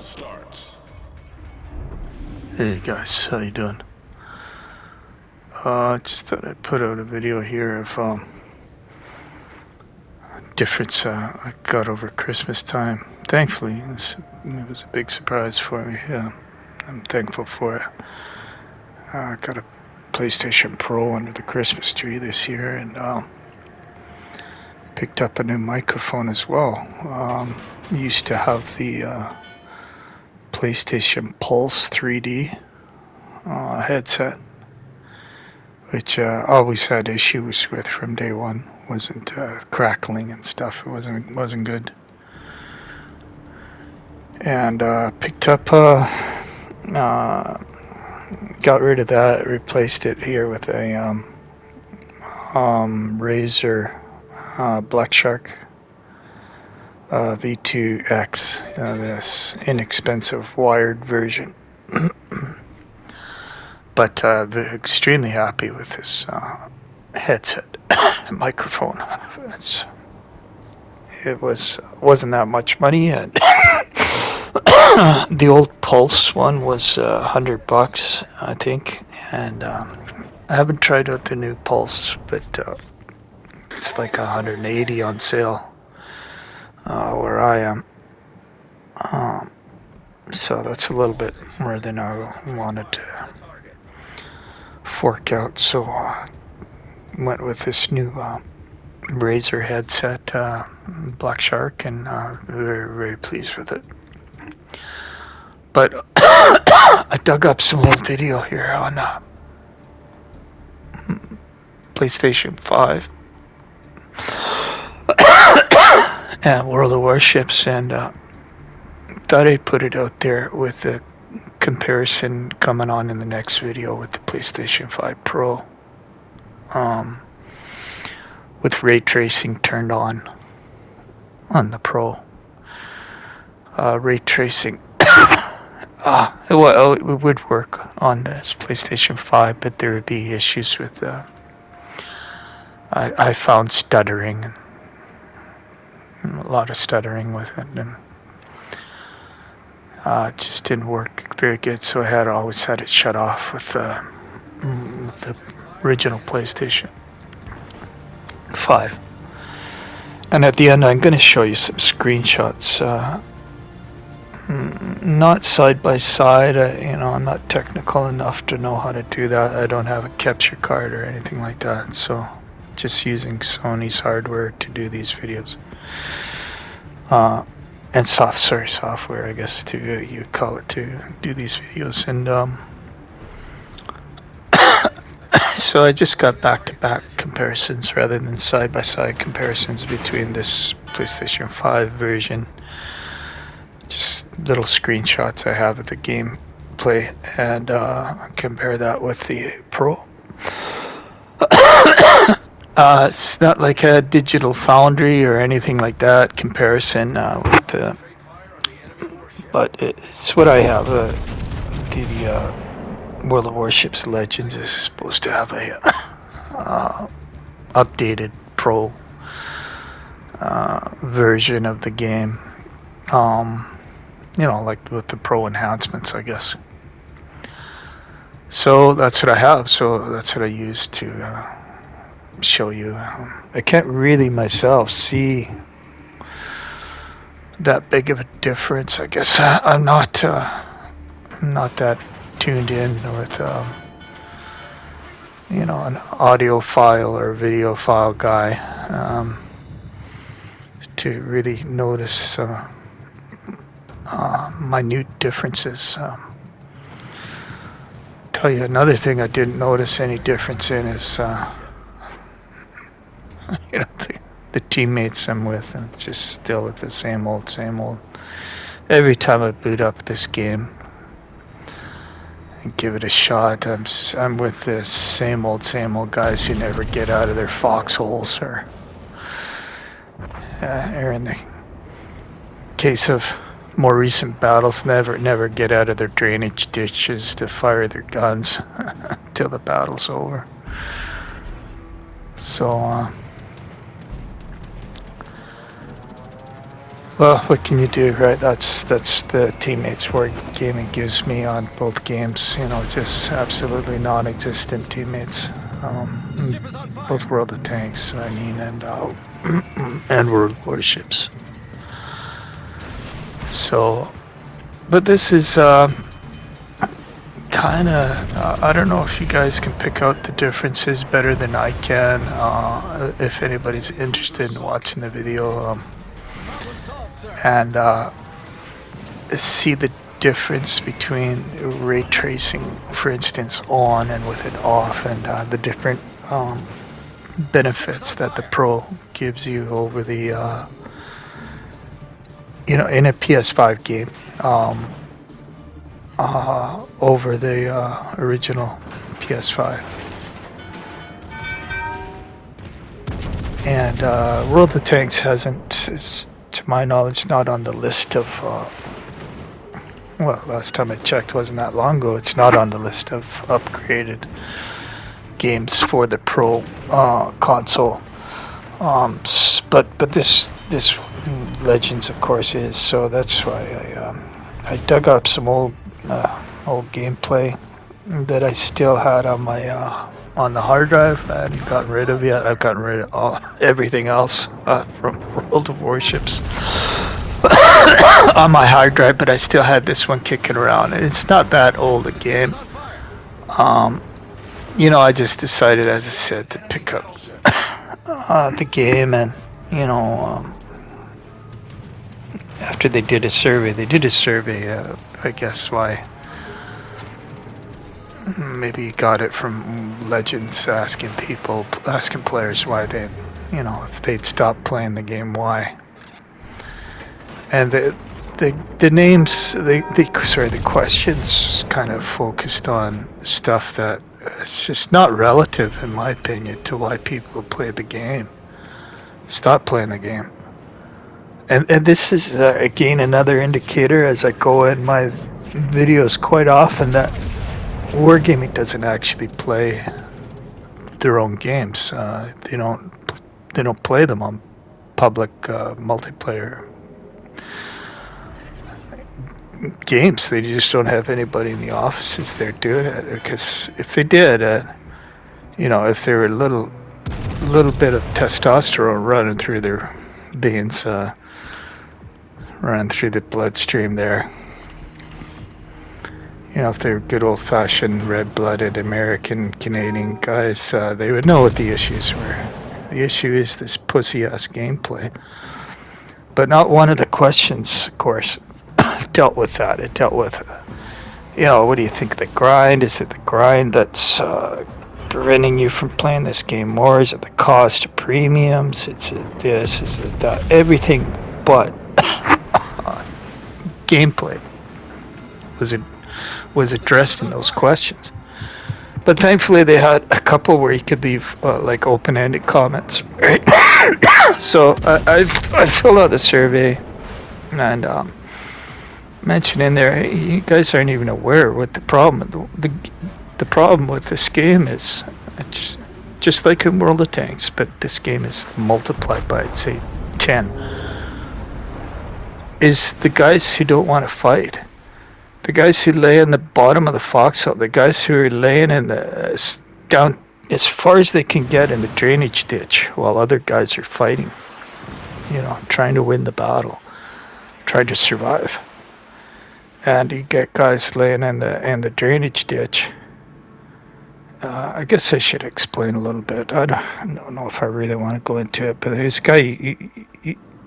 starts. Hey guys, how you doing? Just thought I'd put out a video here of difference I got over Christmas time. Thankfully, it was a big surprise for me. I'm thankful for it. I got a PlayStation Pro under the Christmas tree this year, and picked up a new microphone as well. Used to have the PlayStation Pulse 3D headset, which always had issues with from day one. Wasn't crackling and stuff. It wasn't good. And picked up, got rid of that. Replaced it here with a Razor Blackshark V2 X. This inexpensive wired version. But extremely happy with this headset microphone. It wasn't that much money, and the old Pulse one was $100, I think, and I haven't tried out the new Pulse, but it's like $180 on sale where I am. So that's a little bit more than I wanted to fork out, so went with this new Razor headset, Blackshark, and very, very pleased with it. But I dug up some old video here on PlayStation 5 and World of Warships, and thought I'd put it out there with a comparison coming on in the next video with the PlayStation 5 Pro, with ray tracing turned on the Pro. Ray tracing it would work on this PlayStation 5, but there would be issues with I found stuttering, and a lot of stuttering with it, and it just didn't work very good, so I always had it shut off with the original PlayStation 5. And at the end, I'm going to show you some screenshots, not side by side. I'm not technical enough to know how to do that. I don't have a capture card or anything like that, so just using Sony's hardware to do these videos. And software, I guess, you call it, to do these videos. And so I just got back-to-back comparisons rather than side-by-side comparisons between this PlayStation 5 version. Just little screenshots I have of the gameplay, and compare that with the Pro. It's not like a Digital Foundry or anything like that comparison, but it's what I have. The World of Warships Legends is supposed to have a updated Pro version of the game. Like with the Pro enhancements, I guess. So that's what I have. So that's what I use to show you. I can't really myself see that big of a difference. I guess I'm not that tuned in with an audio file or video file guy to really notice minute differences. Tell you another thing I didn't notice any difference in is the teammates I'm with, and just still with the same old. Every time I boot up this game and give it a shot, I'm with the same old guys who never get out of their foxholes, or in the case of more recent battles, never get out of their drainage ditches to fire their guns till the battle's over. So Well, what can you do, right? That's the teammates Wargaming gives me on both games. You know, just absolutely non-existent teammates. Both World of Tanks, I mean, and and World Warships. So, but this is kind of, I don't know if you guys can pick out the differences better than I can. If anybody's interested in watching the video, and see the difference between ray tracing, for instance, on and with it off, and the different benefits that the Pro gives you over the, you know, in a PS5 game, over the original PS5. And World of Tanks hasn't, to my knowledge, not on the list of, well, last time I checked wasn't that long ago, it's not on the list of upgraded games for the Pro console. But this Legends, of course, is, so that's why I dug up some old gameplay that I still had on my on the hard drive. I hadn't gotten rid of yet. I've gotten rid of everything else from World of Warships on my hard drive, but I still had this one kicking around. And it's not that old a game. You know, I just decided, as I said, to pick up the game, and you know, after they did a survey, I guess why. Maybe you got it from Legends, asking players why they, you know, if they'd stop playing the game, why. And the names, the questions kind of focused on stuff that it's just not relative, in my opinion, to why people play the game. Stop playing the game. And this is again another indicator, as I go in my videos quite often, that Wargaming doesn't actually play their own games. They don't play them on public multiplayer games. They just don't have anybody in the offices there doing it. Because if they did, you know, if there were a little bit of testosterone running through their veins, running through the bloodstream there. You know, if they're good old-fashioned red-blooded American, Canadian guys, they would know what the issues were. The issue is this pussy-ass gameplay. But not one of the questions, of course, dealt with that. It dealt with, you know, what do you think of the grind? Is it the grind that's preventing you from playing this game more? Is it the cost of premiums? Is it this? Is it that? Everything but gameplay was addressed in those questions. But thankfully they had a couple where you could leave like open-ended comments, right? So I filled out the survey and mentioned in there, hey, you guys aren't even aware what the problem. The problem with this game is, it's just like in World of Tanks, but this game is multiplied by, say, 10. Is the guys who don't want to fight. The guys who lay in the bottom of the foxhole, the guys who are laying in the down as far as they can get in the drainage ditch while other guys are fighting, you know, trying to win the battle, trying to survive. And you get guys laying in the drainage ditch. I guess I should explain a little bit. I don't know if I really want to go into it, but this guy,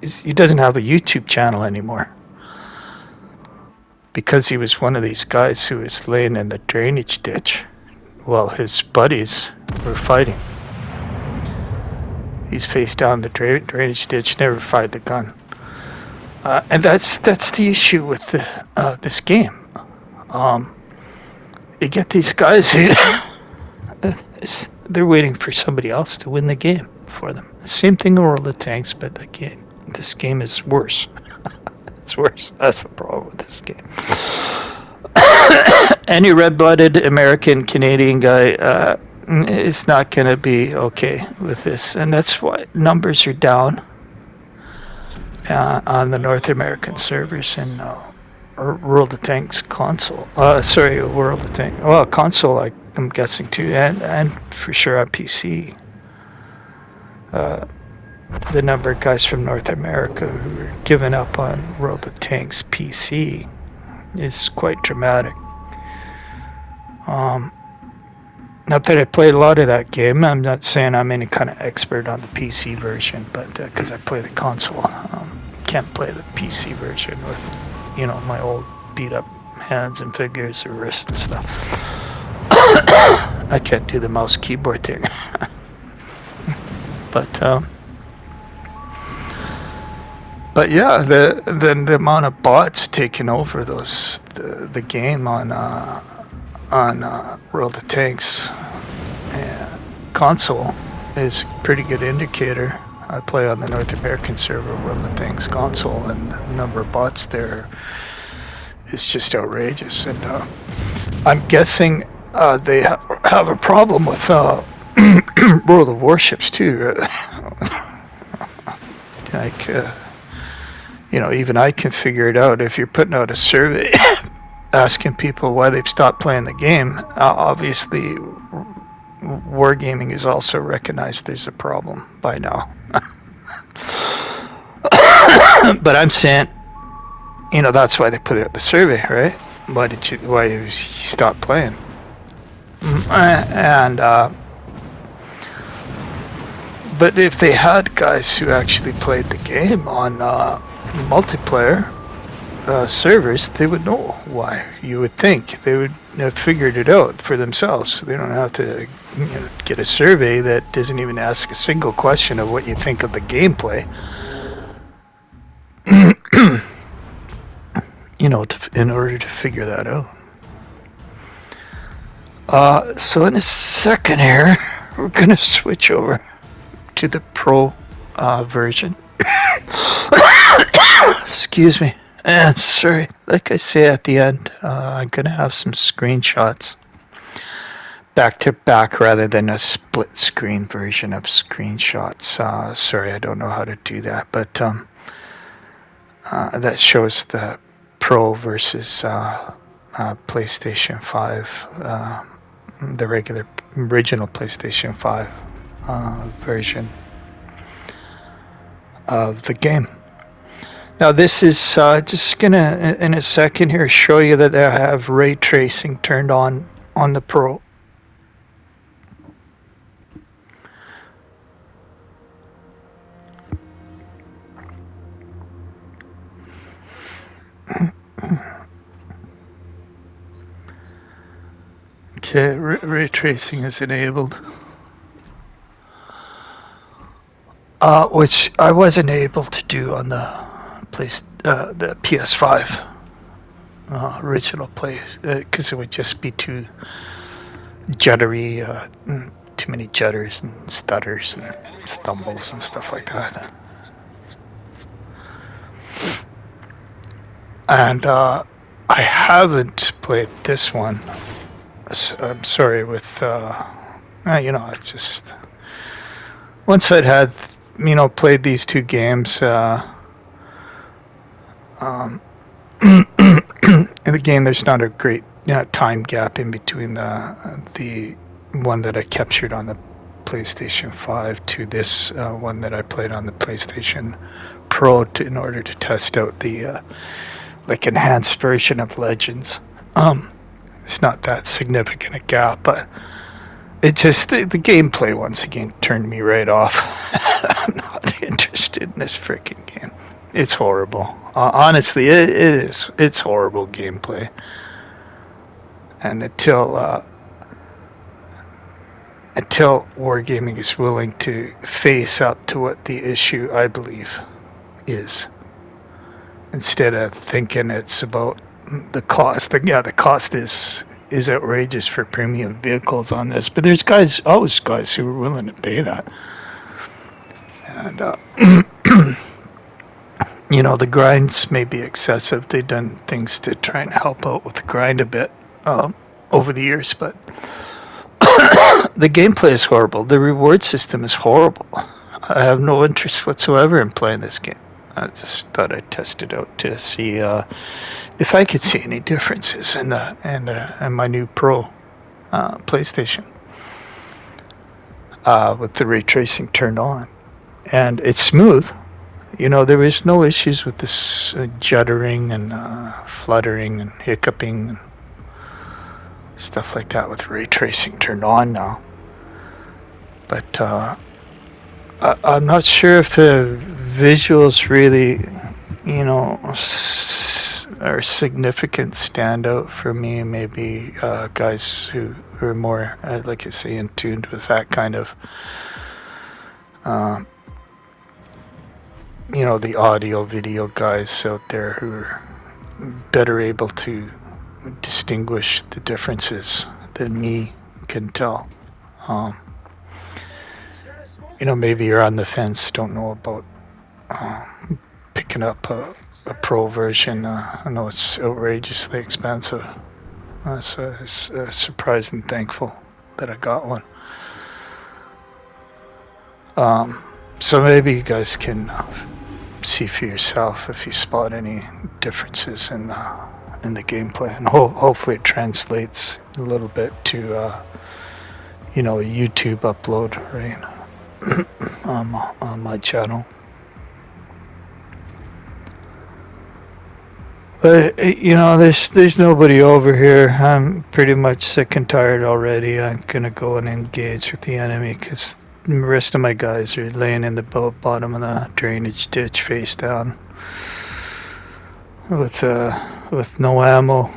he doesn't have a YouTube channel anymore. Because he was one of these guys who was laying in the drainage ditch while his buddies were fighting. He's face down the drainage ditch, never fired the gun. And that's the issue with this game. You get these guys who they're waiting for somebody else to win the game for them. Same thing in World of Tanks, but again, this game is worse. It's worse. That's the problem with this game. Any red-blooded American, Canadian guy is not going to be okay with this. And that's why numbers are down. on the North American servers in World of Tanks console. World of Tanks. Well, console, I'm guessing too, and for sure on PC. The number of guys from North America who are giving up on World of Tanks PC is quite dramatic. Not that I played a lot of that game. I'm not saying I'm any kind of expert on the PC version, but because I play the console, can't play the PC version with, my old beat up hands and fingers or wrists and stuff. I can't do the mouse keyboard thing. But yeah, the amount of bots taking over the game on World of Tanks console is a pretty good indicator. I play on the North American server World of Tanks console, and the number of bots there is just outrageous. And I'm guessing they have a problem with World of Warships too. Even I can figure it out. If you're putting out a survey asking people why they've stopped playing the game, obviously wargaming is also recognized there's a problem by now. But I'm saying, that's why they put out the survey, right? Why you stop playing? But if they had guys who actually played the game on multiplayer servers, they would know why. You would think they would have figured it out for themselves. They don't have to get a survey that doesn't even ask a single question of what you think of the gameplay. In order to figure that out. So in a second here, we're gonna switch over to the Pro version. Excuse me. And sorry, like I say at the end, I'm gonna have some screenshots back to back rather than a split screen version of screenshots. Sorry, I don't know how to do that, but that shows the Pro versus PlayStation 5, the original PlayStation 5 version of the game. Now this is just gonna in a second here show you that I have ray tracing turned on the Pro. Okay, ray tracing is enabled. Which I wasn't able to do on the PS5 original play, because it would just be too juddery, too many judders and stutters and stumbles and stuff like that. And I haven't played this one. I'm sorry with I just once I'd had played these two games. In the game, there's not a great time gap in between the one that I captured on the PlayStation 5 to this one that I played on the PlayStation Pro in order to test out the enhanced version of Legends. It's not that significant a gap, but it just the gameplay once again turned me right off. I'm not interested in this freaking game. It's horrible. Honestly, it is. It's horrible gameplay. And until wargaming is willing to face up to what the issue, I believe, is, instead of thinking it's about the cost. The cost is outrageous for premium vehicles on this, but there's always guys who are willing to pay that. And the grinds may be excessive. They've done things to try and help out with the grind a bit over the years, but the gameplay is horrible. The reward system is horrible. I have no interest whatsoever in playing this game. I just thought I'd test it out to see if I could see any differences in my new Pro PlayStation with the ray tracing turned on, and it's smooth. There is no issues with this juddering and fluttering and hiccuping and stuff like that with ray tracing turned on now. But I'm not sure if the visuals really, are a significant standout for me. Maybe guys who are more, like I say, in tune with that kind of, the audio video guys out there who are better able to distinguish the differences than me can tell. Maybe you're on the fence, don't know about picking up a Pro version. I know it's outrageously expensive. So I was surprised and thankful that I got one. So maybe you guys can see for yourself if you spot any differences in the gameplay, and hopefully it translates a little bit to a YouTube upload, right? on my channel. But there's nobody over here. I'm pretty much sick and tired already. I'm gonna go and engage with the enemy because the rest of my guys are laying in the bottom of the drainage ditch face down with no ammo,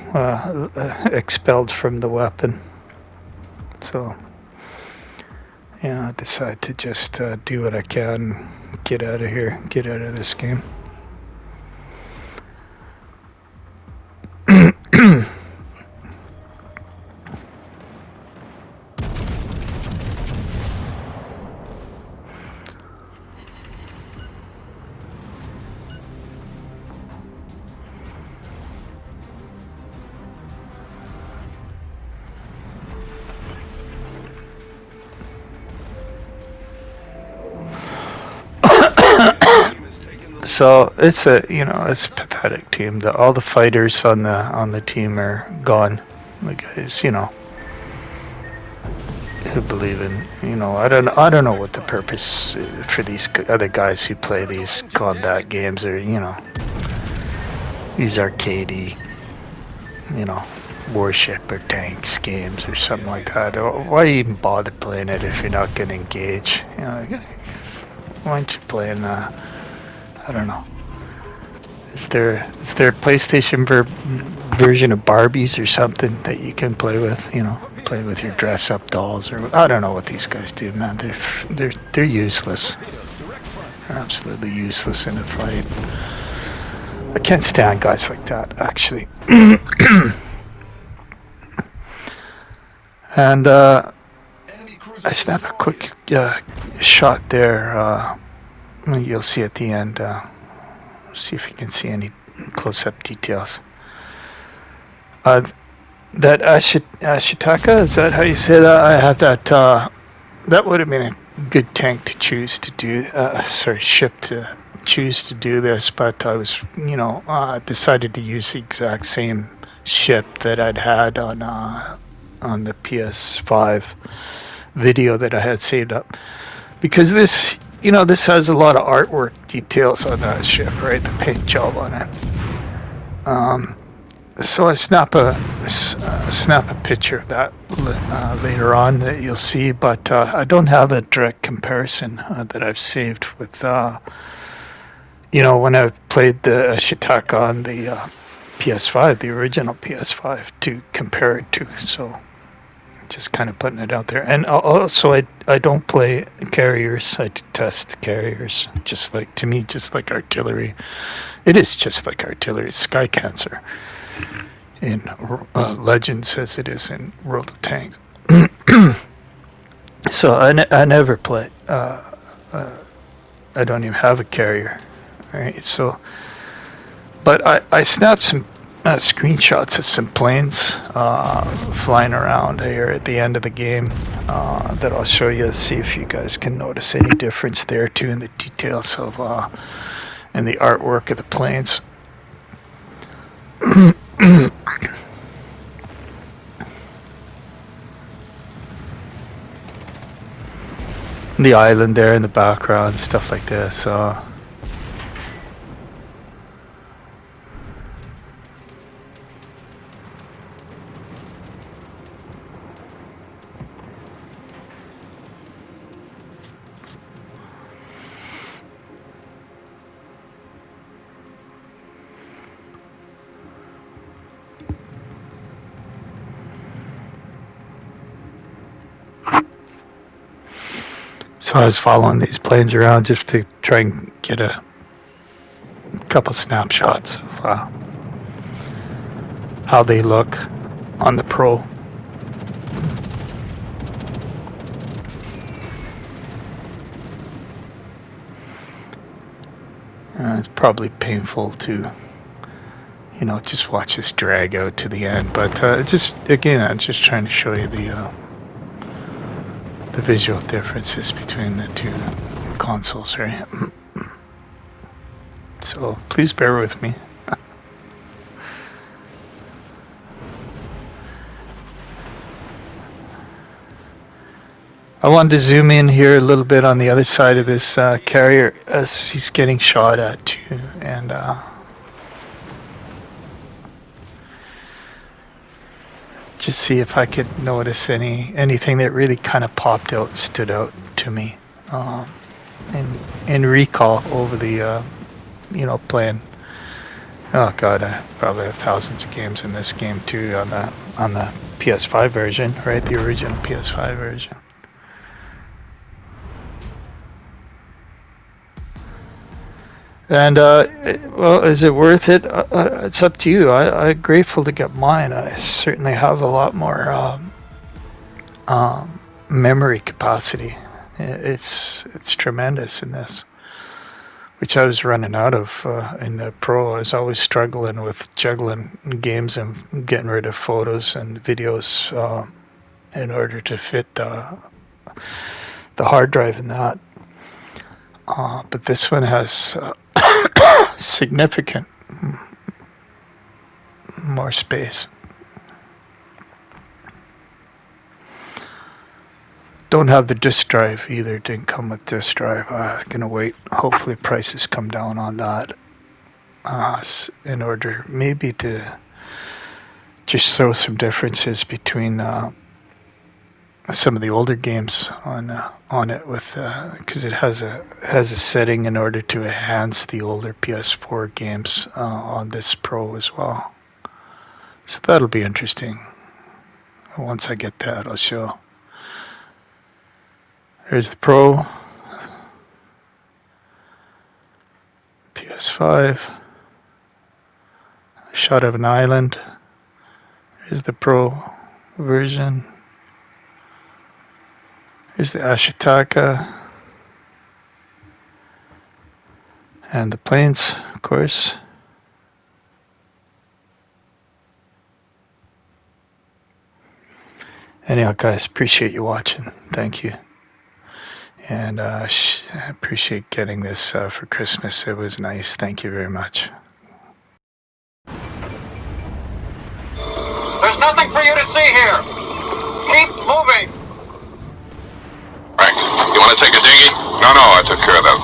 expelled from the weapon. So I decide to just do what I can, get out of here, get out of this game. So it's a pathetic team. All the fighters on the team are gone. The guys, who believe in, I don't know what the purpose for these other guys who play these combat games or these arcadey, warship or tanks games or something like that. Why even bother playing it if you're not going to engage? Why aren't you playing? I don't know. Is there a PlayStation version of Barbies or something that you can play with? Play with your dress-up dolls, or I don't know what these guys do, man. They're useless. They're absolutely useless in a fight. I can't stand guys like that, actually. And I snap a quick shot there. You'll see at the end. See if you can see any close-up details. That Ashitaka, is that how you say that? I have that. That would have been a good tank to choose to do. Ship to choose to do this, but I was, decided to use the exact same ship that I'd had on the PS5 video that I had saved up, because this. This has a lot of artwork details on that ship, right? The paint job on it. So I snap a picture of that later on that you'll see, but I don't have a direct comparison that I've saved with, when I played the Shitaka on the PS5, the original PS5, to compare it to. So just kind of putting it out there. And also I don't play carriers. I detest carriers. Just like artillery. It is just like artillery. It's sky cancer in Legends as it is in World of Tanks. So I never play. I don't even have a carrier. Right? So, but I snapped some screenshots of some planes flying around here at the end of the game that I'll show you, see if you guys can notice any difference there too in the details of and the artwork of the planes. The island there in the background, stuff like this. So I was following these planes around just to try and get a couple snapshots of how they look on the Pro. It's probably painful to, you know, just watch this drag out to the end, but just again, I'm just trying to show you the visual differences between the two consoles, right? So please bear with me. I wanted to zoom in here a little bit on the other side of this carrier as he's getting shot at too, and just see if I could notice anything that really kind of popped out, stood out to me, in recall over the you know, playing. Oh god, I probably have thousands of games in this game too on the PS5 version, right? The original PS5 version. And well, is it worth it? It's up to you. I'm grateful to get mine. I certainly have a lot more memory capacity. It's tremendous in this, which I was running out of in the Pro. I was always struggling with juggling games and getting rid of photos and videos in order to fit the hard drive in that. But this one has significant more space. Don't have the disk drive either. Didn't come with disk drive. Gonna wait. Hopefully prices come down on that in order maybe to just show some differences between some of the older games on it, with because it has a setting in order to enhance the older PS4 games on this Pro as well. So that'll be interesting. Once I get that, I'll show. Here's the Pro, PS5, a shot of an island. Here's the Pro version. Here's the Ashitaka and the planes, of course. Anyhow, guys, appreciate you watching. Thank you. And I appreciate getting this for Christmas. It was nice. Thank you very much. There's nothing for you to see here. Keep moving. Right. You want to take a dinghy? No, I took care of that.